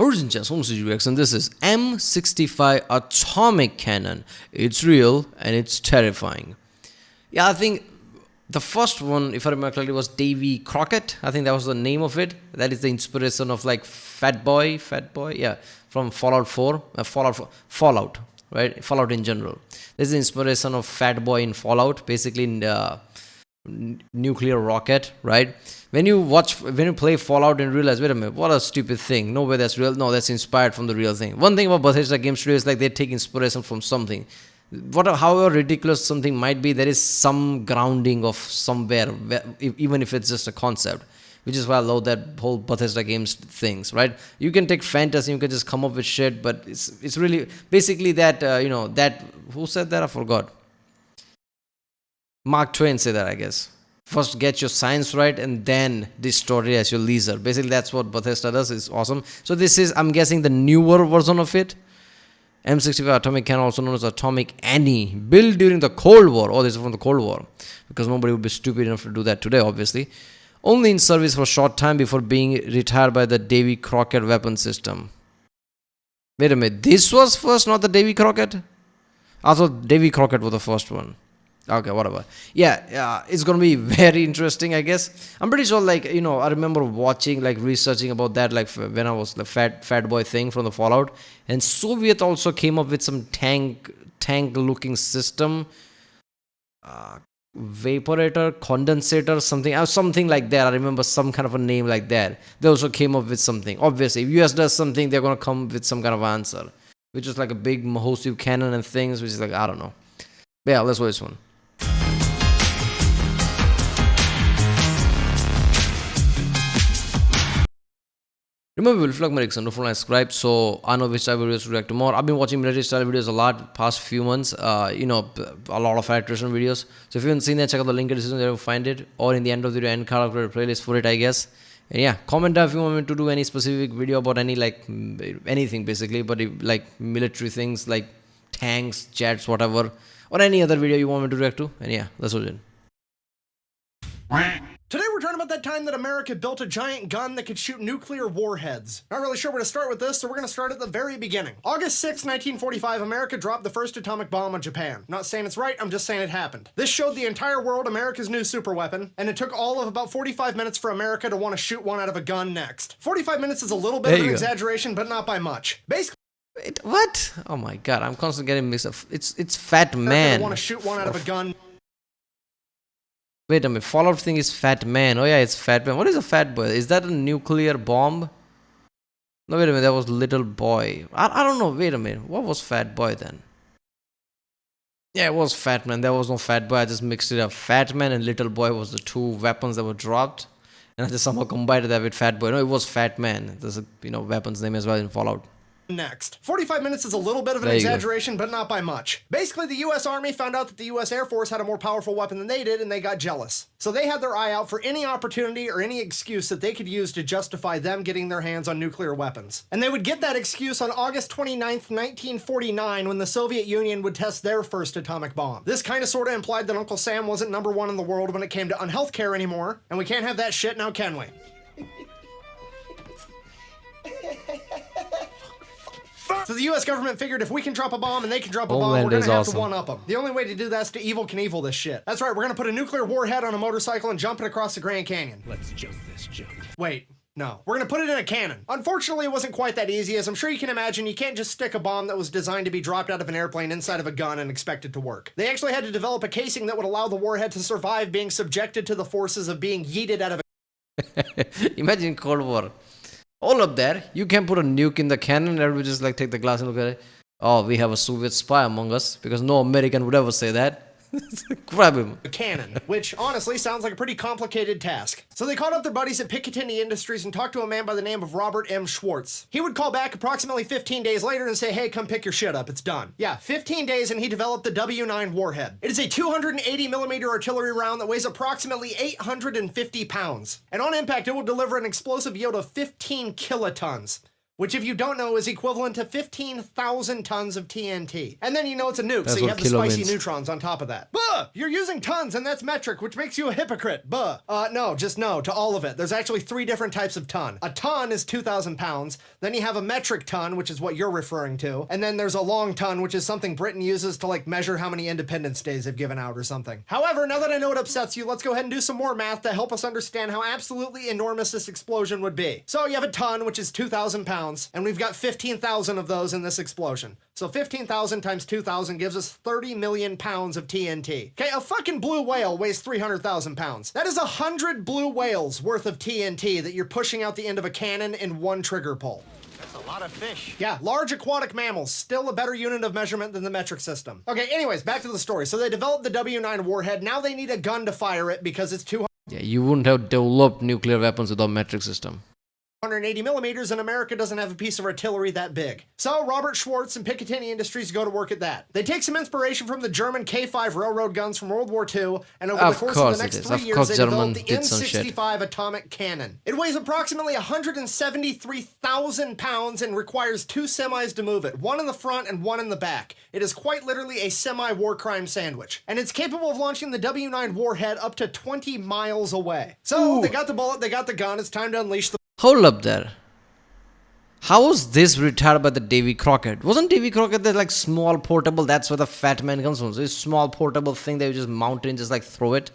Ladies and gentlemen, this is M65 atomic cannon. It's real and it's terrifying. Yeah, I think the first one, if I remember correctly, was Davy Crockett. I think that was the name of it. That is the inspiration of like Fat Boy, yeah, from Fallout 4, Fallout, right? Fallout in general. This is the inspiration of Fat Boy in Fallout, basically in the nuclear rocket, right? When you play Fallout and realize, wait a minute, what a stupid thing. No way that's real. No, that's inspired from the real thing. One thing about Bethesda Game Studio is like they take inspiration from something. However ridiculous something might be, there is some grounding of somewhere, even if it's just a concept. Which is why I love that whole Bethesda Games things, right? You can take fantasy, you can just come up with shit, but it's really basically that that who said that? I forgot. Mark Twain said that, I guess. First get your science right and then distort it as your leisure. Basically, that's what Bethesda does. It's awesome. So this is, I'm guessing, the newer version of it. M65 atomic cannon, also known as Atomic Annie, built during the Cold War. Oh, this is from the Cold War. Because nobody would be stupid enough to do that today, obviously. Only in service for a short time before being retired by the Davy Crockett weapon system. Wait a minute. This was first, not the Davy Crockett? I thought Davy Crockett was the first one. Okay, whatever. Yeah, it's gonna be very interesting, I guess. I'm pretty sure, like, I remember watching, like, researching about that, like, when I was the fat boy thing from the Fallout. And Soviet also came up with some tank-looking system. Vaporator, condensator, something like that. I remember some kind of a name like that. They also came up with something. Obviously, if US does something, they're gonna come with some kind of answer. Which is like a big massive cannon and things, which is like, I don't know. But yeah, let's watch this one. Remember, we'll flag my Erickson, don't forget to subscribe so I know which type of videos to react to more. I've been watching military style videos a lot past few months. A lot of electrician videos. So if you haven't seen that, check out the link in the description, there you'll find it. Or in the end of the video, end card, I'll create a playlist for it, I guess. And yeah, comment down if you want me to do any specific video about any, like, anything basically, but like military things like tanks, jets, whatever, or any other video you want me to react to. And yeah, that's what it is. Today we're talking about that time that America built a giant gun that could shoot nuclear warheads. Not really sure where to start with this, so we're going to start at the very beginning. August 6, 1945, America dropped the first atomic bomb on Japan. Not saying it's right, I'm just saying it happened. This showed the entire world America's new superweapon, and it took all of about 45 minutes for America to want to shoot one out of a gun next. 45 minutes is a little bit of an exaggeration, but not by much. Basically, wait, what? Oh my god, I'm constantly getting mixed up. It's Fat Man. Want to shoot one out of a gun. Wait a minute, Fallout thing is Fat Man. Oh yeah, it's Fat Man. What is a Fat Boy? Is that a nuclear bomb? No, wait a minute, that was Little Boy. I don't know, wait a minute. What was Fat Boy then? Yeah, it was Fat Man. There was no Fat Boy, I just mixed it up. Fat Man and Little Boy was the two weapons that were dropped. And I just somehow combined that with Fat Boy. No, it was Fat Man. There's a weapon's name as well in Fallout. Next. 45 minutes is a little bit of an exaggeration, but not by much. Basically, the US Army found out that the US Air Force had a more powerful weapon than they did, and they got jealous. So they had their eye out for any opportunity or any excuse that they could use to justify them getting their hands on nuclear weapons. And they would get that excuse on August 29th, 1949, when the Soviet Union would test their first atomic bomb. This kind of sort of implied that Uncle Sam wasn't #1 in the world when it came to unhealth care anymore, and we can't have that shit now, can we? So the US government figured if we can drop a bomb and they can drop a bomb, we're gonna have to one-up them. The only way to do that is to Evel Knievel this shit. That's right, we're gonna put a nuclear warhead on a motorcycle and jump it across the Grand Canyon. Let's jump this jump. Wait. No. We're gonna put it in a cannon. Unfortunately, it wasn't quite that easy. As I'm sure you can imagine, you can't just stick a bomb that was designed to be dropped out of an airplane inside of a gun and expect it to work. They actually had to develop a casing that would allow the warhead to survive being subjected to the forces of being yeeted out of a Imagine Cold War. All up there, you can put a nuke in the cannon and everybody just like take the glass and look at it. Oh, we have a Soviet spy among us, because no American would ever say that. Grab him. A cannon, which honestly sounds like a pretty complicated task. So they called up their buddies at Picatinny Industries and talked to a man by the name of Robert M. Schwartz. He would call back approximately 15 days later and say, hey, come pick your shit up, it's done. Yeah, 15 days and he developed the W9 warhead. It is a 280mm artillery round that weighs approximately 850 pounds. And on impact, it will deliver an explosive yield of 15 kilotons. which if you don't know is equivalent to 15,000 tons of TNT. And then you know it's a nuke, That's so you what have the spicy means. neutrons on top of that. Buh! You're using tons and that's metric, which makes you a hypocrite. Buh. No, just no to all of it. There's actually 3 different types of ton. A ton is 2,000 pounds. Then you have a metric ton, which is what you're referring to. And then there's a long ton, which is something Britain uses to like measure how many Independence Days they've given out or something. However, now that I know it upsets you, let's go ahead and do some more math to help us understand how absolutely enormous this explosion would be. So you have a ton, which is 2,000 pounds, and we've got 15,000 of those in this explosion. So 15,000 times 2,000 gives us 30 million pounds of TNT. Okay, a fucking blue whale weighs 300,000 pounds. That is 100 blue whales worth of TNT that you're pushing out the end of a cannon in one trigger pull. That's a lot of fish. Yeah, large aquatic mammals, still a better unit of measurement than the metric system. Okay, anyways, back to the story. So they developed the W9 warhead. Now they need a gun to fire it because it's 200. Yeah, you wouldn't have developed nuclear weapons without metric system. 180 millimeters, and America doesn't have a piece of artillery that big. So Robert Schwartz and Picatinny Industries go to work at that. They take some inspiration from the German K5 railroad guns from World War II, and over the course of the next 3 years, they developed the M65 atomic cannon. It weighs approximately 173,000 pounds and requires 2 semis to move it, one in the front and one in the back. It is quite literally a semi-war crime sandwich. And it's capable of launching the W9 warhead up to 20 miles away. So they got the bullet, they got the gun, it's time to unleash the... Hold up there. How was this retired by the Davy Crockett? Wasn't Davy Crockett that like small portable? That's where the fat man comes from. So this small portable thing that you just mount and just like throw it.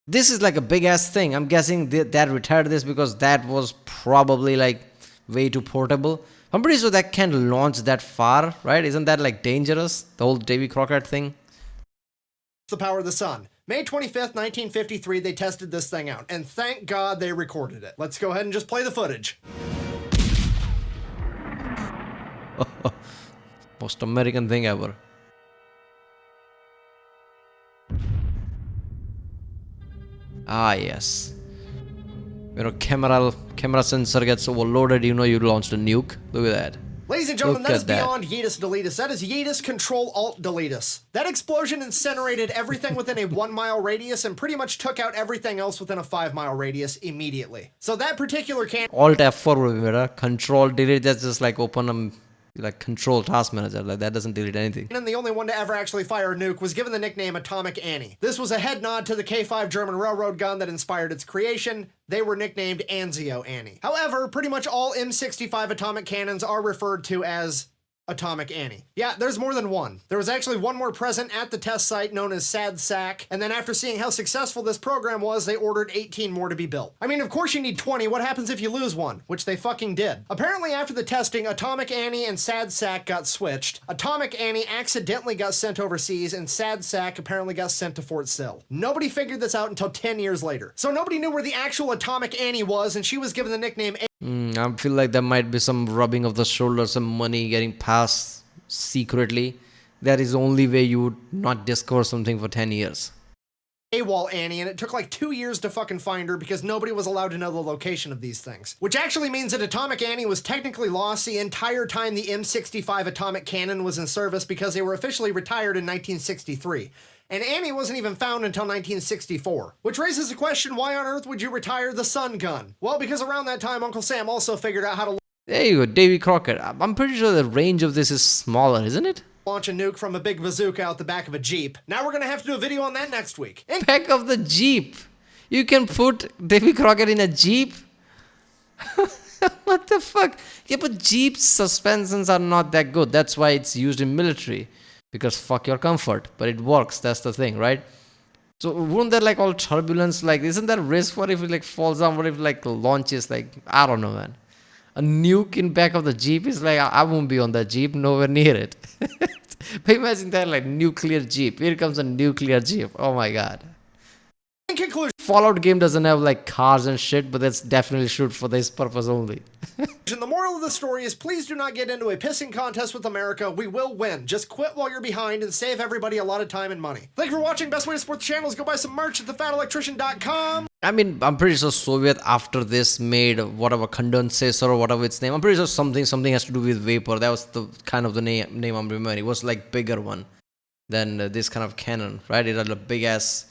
This is like a big ass thing. I'm guessing that retired this because that was probably like way too portable. I'm pretty sure that can't launch that far, right? Isn't that like dangerous? The whole Davy Crockett thing. The power of the sun. May 25th, 1953, they tested this thing out, and thank God they recorded it. Let's go ahead and just play the footage. Most American thing ever. Ah, yes. You know, camera sensor gets overloaded, you know you launched a nuke. Look at that. Ladies and gentlemen, Look that is at that. beyond Yeetus Deletus. That is Yeetus Control Alt Deletus. That explosion incinerated everything within a 1 mile radius and pretty much took out everything else within a 5 mile radius immediately. So that particular cannon... Alt F4 will be better. Control delete, that's just like open like control task manager. Like that doesn't delete anything. And the only one to ever actually fire a nuke was given the nickname Atomic Annie. This was a head nod to the K5 German railroad gun that inspired its creation. They were nicknamed Anzio Annie. However, pretty much all M65 atomic cannons are referred to as Atomic Annie. Yeah, there's more than one. There was actually one more present at the test site known as Sad Sack, and then after seeing how successful this program was, they ordered 18 more to be built. I mean, of course you need 20. What happens if you lose one? Which they fucking did. Apparently after the testing, Atomic Annie and Sad Sack got switched. Atomic Annie accidentally got sent overseas, and Sad Sack apparently got sent to Fort Sill. Nobody figured this out until 10 years later. So nobody knew where the actual Atomic Annie was, and she was given the nickname I feel like there might be some rubbing of the shoulder, some money getting passed secretly. That is the only way you would not discover something for 10 years. AWOL Annie, and it took like 2 years to fucking find her because nobody was allowed to know the location of these things. Which actually means that Atomic Annie was technically lost the entire time the M65 atomic cannon was in service because they were officially retired in 1963. And Annie wasn't even found until 1964. Which raises the question, why on earth would you retire the sun gun? Well, because around that time, Uncle Sam also figured out how to There you go, Davy Crockett. I'm pretty sure the range of this is smaller, isn't it? launch a nuke from a big bazooka out the back of a Jeep. Now we're gonna have to do a video on that next week. Back of the Jeep. You can put Davy Crockett in a Jeep? What the fuck? Yeah, but Jeep suspensions are not that good. That's why it's used in military. Because fuck your comfort. But it works, that's the thing, right? So wouldn't there like all turbulence, like isn't there risk for if it like falls down, what if it like launches, like I don't know, man. A nuke in back of the Jeep is like, I won't be on that Jeep, nowhere near it. But imagine that like nuclear Jeep. Here comes a nuclear Jeep. Oh my god. In conclusion, Fallout game doesn't have like cars and shit, but that's definitely shoot for this purpose only. the moral of the story is please do not get into a pissing contest with America. We will win. Just quit while you're behind and save everybody a lot of time and money. Thank you for watching. Best way to support the channel is go buy some merch at thefatelectrician.com. I mean, I'm pretty sure Soviet after this made whatever condensator or whatever its name. I'm pretty sure something has to do with vapor. That was the kind of the name I'm remembering. It was like bigger one than this kind of cannon, right? It had a big ass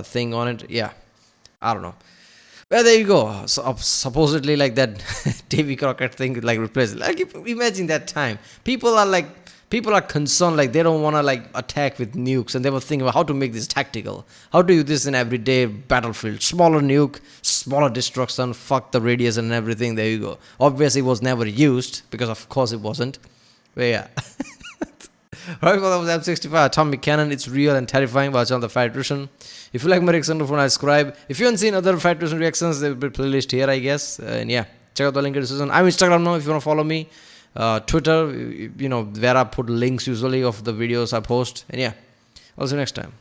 thing on it. Yeah, I don't know. Well, there you go. So, supposedly, like that Davy Crockett thing, like replaced. Like, imagine that time. People are concerned, like they don't want to like attack with nukes, and they were thinking about how to make this tactical, how to use this in everyday battlefield. Smaller nuke, smaller destruction, fuck the radius and everything. There you go. Obviously, it was never used because, of course, it wasn't. But yeah. Right, well, that was M65 Atomic Cannon. It's real and terrifying. Watch on the Fire Electrician. If you like my reaction, don't forget to subscribe. If you haven't seen other Fire Electrician reactions, there will be a playlist here, I guess. And yeah, check out the link in the description. I'm Instagram now if you want to follow me. Twitter, where I put links usually of the videos I post. And yeah, I'll see you next time.